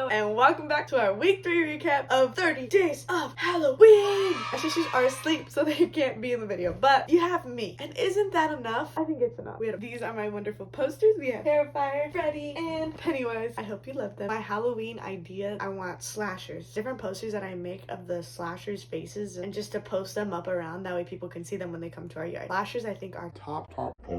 Hello, and welcome back to our week 3 recap of 30 Days of Halloween! My sisters are asleep, so they can't be in the video, but you have me. And isn't that enough? I think it's enough. These are my wonderful posters. We have Terrifier, Freddy, and Pennywise. I hope you love them. My Halloween idea, I want slashers. Different posters that I make of the slashers' faces, and just to post them up around, that way people can see them when they come to our yard. Slashers, I think, are top.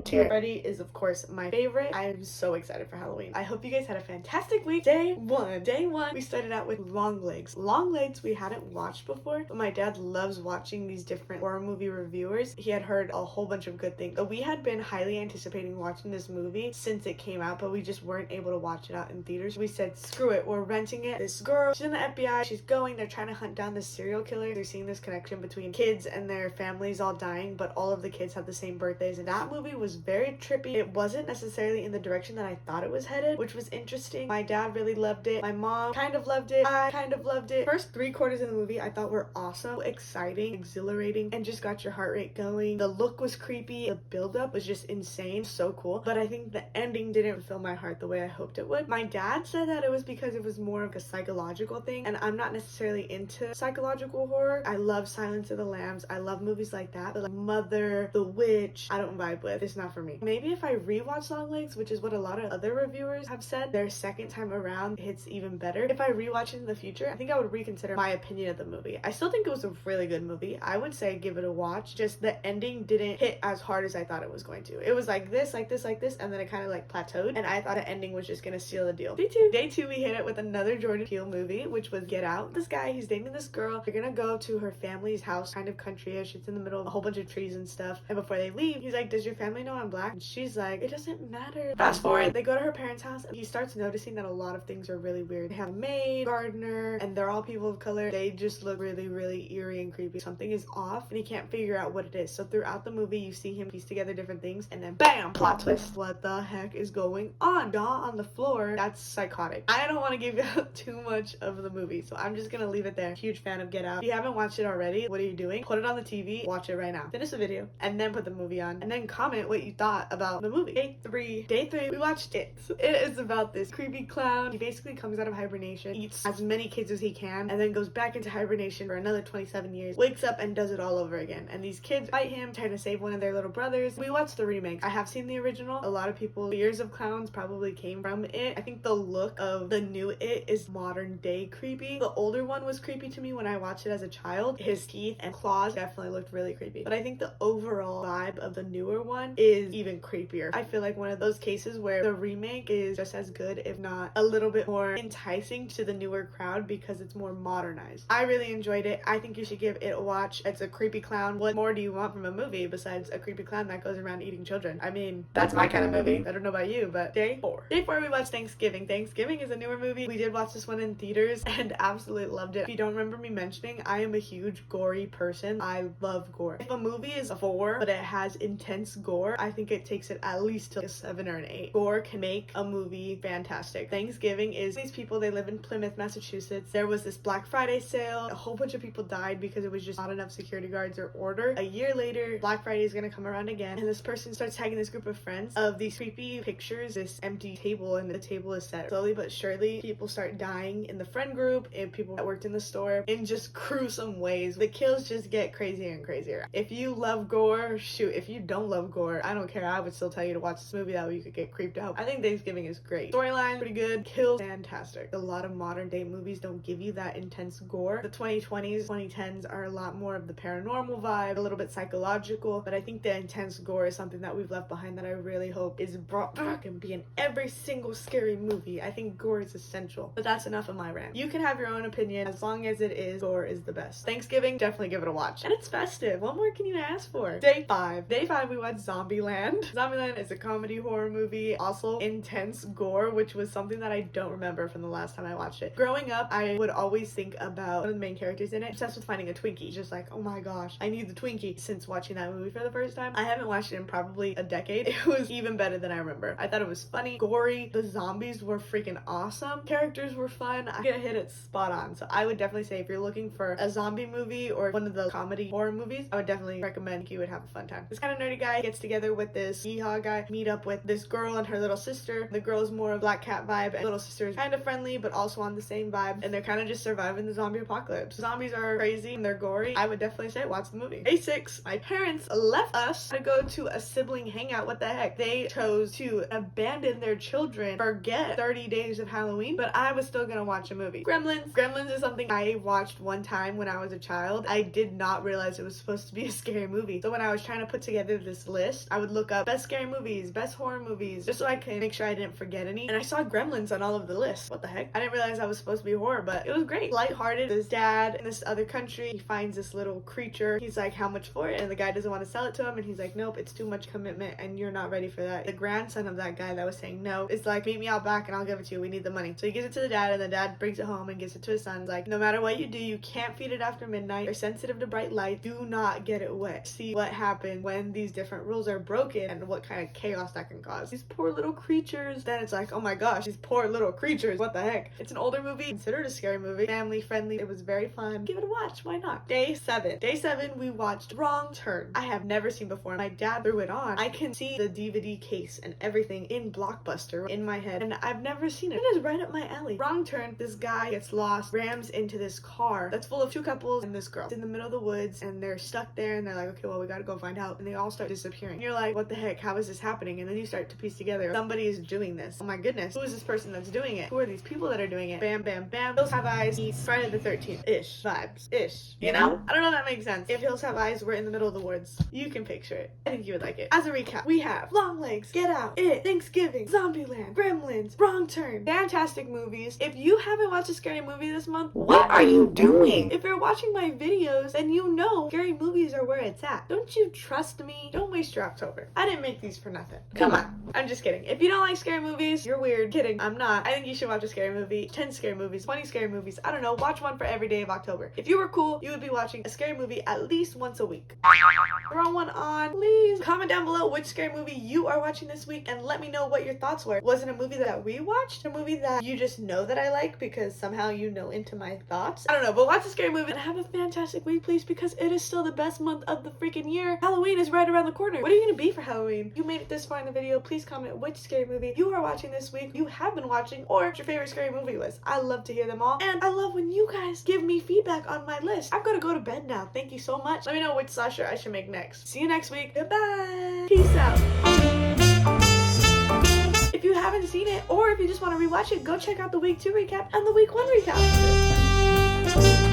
Freddy is, of course, my favorite. I am so excited for Halloween. I hope you guys had a fantastic week. Day one, we started out with Longlegs. Longlegs we hadn't watched before, but my dad loves watching these different horror movie reviewers. He had heard a whole bunch of good things. But we had been highly anticipating watching this movie since it came out, but we just weren't able to watch it out in theaters. We said, screw it, we're renting it. This girl, she's in the FBI, they're trying to hunt down this serial killer. They're seeing this connection between kids and their families all dying, but all of the kids have the same birthdays, and that movie was very trippy. It wasn't necessarily in the direction that I thought it was headed, which was interesting. My dad really loved it. My mom kind of loved it. I kind of loved it. First 3/4 of the movie I thought were awesome, exciting, exhilarating, and just got your heart rate going. The look was creepy. The build-up was just insane. So cool. But I think the ending didn't fill my heart the way I hoped it would. My dad said that it was because it was more of a psychological thing, and I'm not necessarily into psychological horror. I love Silence of the Lambs. I love movies like that, but like Mother, The Witch, I don't vibe with. It's not for me. Maybe if I rewatch Longlegs, which is what a lot of other reviewers have said, their second time around hits even better. If I rewatch it in the future, I think I would reconsider my opinion of the movie. I still think it was a really good movie. I would say give it a watch. Just the ending didn't hit as hard as I thought it was going to. It was like this, and then it kind of like plateaued, and I thought the ending was just gonna seal the deal. Day two, we hit it with another Jordan Peele movie, which was Get Out. This guy, he's dating this girl. They're gonna go to her family's house, kind of country-ish. It's in the middle of a whole bunch of trees and stuff. And before they leave, he's like, does your family know I'm black? And she's like, it doesn't matter. Fast forward, they go to her parents' house, and he starts noticing that a lot of things are really weird. They have a maid, gardener, and they're all people of color. They just look really, really eerie and creepy. Something is off, and he can't figure out what it is. So throughout the movie, you see him piece together different things, and then bam, plot twist. What the heck is going on? Jaw on the floor. That's psychotic. I don't want to give out too much of the movie, so I'm just gonna leave it there. Huge fan of Get Out. If you haven't watched it already, what are you doing? Put it on the TV, watch it right now. Finish the video, and then put the movie on, and then comment what you thought about the movie. Day three, we watched It. It is about this creepy clown. He basically comes out of hibernation, eats as many kids as he can, and then goes back into hibernation for another 27 years, wakes up and does it all over again. And these kids fight him, trying to save one of their little brothers. We watched the remake. I have seen the original. A lot of people's fears of clowns probably came from it. I think the look of the new It is modern day creepy. The older one was creepy to me when I watched it as a child. His teeth and claws definitely looked really creepy. But I think the overall vibe of the newer one is even creepier. I feel like one of those cases where the remake is just as good, if not a little bit more enticing to the newer crowd because it's more modernized. I really enjoyed it. I think you should give it a watch. It's a creepy clown. What more do you want from a movie besides a creepy clown that goes around eating children? I mean, that's my kind of movie. I don't know about you, but Day four, we watched Thanksgiving. Thanksgiving is a newer movie. We did watch this one in theaters and absolutely loved it. If you don't remember me mentioning, I am a huge gory person. I love gore. If a movie is a 4, but it has intense gore, I think it takes it at least to a 7 or an 8. Gore can make a movie fantastic. Thanksgiving is these people, they live in Plymouth, Massachusetts. There was this Black Friday sale. A whole bunch of people died because it was just not enough security guards or order. A year later, Black Friday is gonna come around again, and this person starts tagging this group of friends of these creepy pictures, this empty table, and the table is set. Slowly but surely, people start dying in the friend group and people that worked in the store in just gruesome ways. The kills just get crazier and crazier. If you love gore, shoot. If you don't love gore, I don't care. I would still tell you to watch this movie. That way you could get creeped out. I think Thanksgiving is great. Storyline, pretty good. Kills, fantastic. A lot of modern day movies don't give you that intense gore. The 2020s, 2010s are a lot more of the paranormal vibe, a little bit psychological, but I think the intense gore is something that we've left behind that I really hope is brought back and be in every single scary movie. I think gore is essential. But that's enough of my rant. You can have your own opinion. As long as it is, gore is the best. Thanksgiving, definitely give it a watch. And it's festive. What more can you ask for? Day 5, we watched Zombieland. Zombieland is a comedy horror movie, also intense gore, which was something that I don't remember from the last time I watched it. Growing up, I would always think about one of the main characters in it, obsessed with finding a Twinkie. Just like, oh my gosh, I need the Twinkie. Since watching that movie for the first time, I haven't watched it in probably a decade. It was even better than I remember. I thought it was funny, gory, the zombies were freaking awesome, characters were fun. I hit it spot on. So I would definitely say if you're looking for a zombie movie or one of the comedy horror movies, I would definitely recommend. You would have a fun time. This kind of nerdy guy gets together with this yeehaw guy, meet up with this girl and her little sister. The girl's more of Black Cat vibe, and little sister is kind of friendly friendly, but also on the same vibe, and they're kind of just surviving the zombie apocalypse. Zombies are crazy and they're gory. I would definitely say watch the movie. Day 6, my parents left us to go to a sibling hangout. What the heck? They chose to abandon their children, forget 30 days of Halloween, but I was still gonna watch a movie. Gremlins. Gremlins is something I watched one time when I was a child. I did not realize it was supposed to be a scary movie. So when I was trying to put together this list, I would look up best scary movies, best horror movies, just so I could make sure I didn't forget any. And I saw Gremlins on all of the lists. What the heck? I didn't realize I was supposed to be horror, but it was great. Lighthearted. This dad in this other country, he finds this little creature. He's like, how much for it? And the guy doesn't want to sell it to him, and he's like, nope, it's too much commitment and you're not ready for that. The grandson of that guy that was saying no is like, meet me out back and I'll give it to you. We need the money. So he gives it to the dad, and the dad brings it home and gives it to his son. Like, no matter what you do, you can't feed it after midnight. They're sensitive to bright light. Do not get it wet. See what happens when these different rules are broken and what kind of chaos that can cause. These poor little creatures. Then it's like, oh my gosh, these poor little creatures. What the heck? It's an older movie, considered a scary movie, family friendly. It was very fun. Give it a watch. Why not? Day 7. Day 7, we watched Wrong Turn. I have never seen before. My dad threw it on. I can see the DVD case and everything in Blockbuster in my head, and I've never seen it. It is right up my alley. Wrong turn. This guy gets lost, rams into this car that's full of 2 couples and this girl. It's in the middle of the woods, and they're stuck there, and they're like, okay, well, we gotta go find out. And they all start disappearing. And you're like, what the heck? How is this happening? And then you start to piece together, somebody is doing this. Oh my goodness. Who is this person that's doing it? Who are these people that are doing it? Bam, bam, bam. Hills Have Eyes meets Friday the 13th-ish vibes. Ish. You know? I don't know if that makes sense. If Hills Have Eyes were in the middle of the woods, you can picture it. I think you would like it. As a recap, we have Longlegs, Get Out, It, Thanksgiving, Zombieland, Gremlins, Wrong Turn. Fantastic movies. If you haven't watched a scary movie this month, what are you doing? If you're watching my videos, then you know scary movies are where it's at. Don't you trust me? Don't waste your October. I didn't make these for nothing. Come on. I'm just kidding. If you don't like scary movies, you're weird. Kidding. I'm not. I think you should watch a scary movie. 10 scary movies, 20 scary movies. I don't know. Watch one for every day of October. If you were cool, you would be watching a scary movie at least once a week. Throw one on, please. Comment down below which scary movie you are watching this week and let me know what your thoughts were. Was it a movie that we watched? A movie that you just know that I like because somehow you know into my thoughts? I don't know, but watch a scary movie and have a fantastic week, please, because it is still the best month of the freaking year. Halloween is right around the corner. What are you gonna be for Halloween? You made it this far in the video. Please comment which scary movie you are watching this week, you have been watching, or what your favorite scary movie was. I love to hear them all, and I love when you guys give me feedback on my list. I've got to go to bed now. Thank you so much. Let me know which slasher I should make next. See you next week. Goodbye. Peace out. If you haven't seen it, or if you just want to rewatch it, go check out the week 2 recap and the week 1 recap.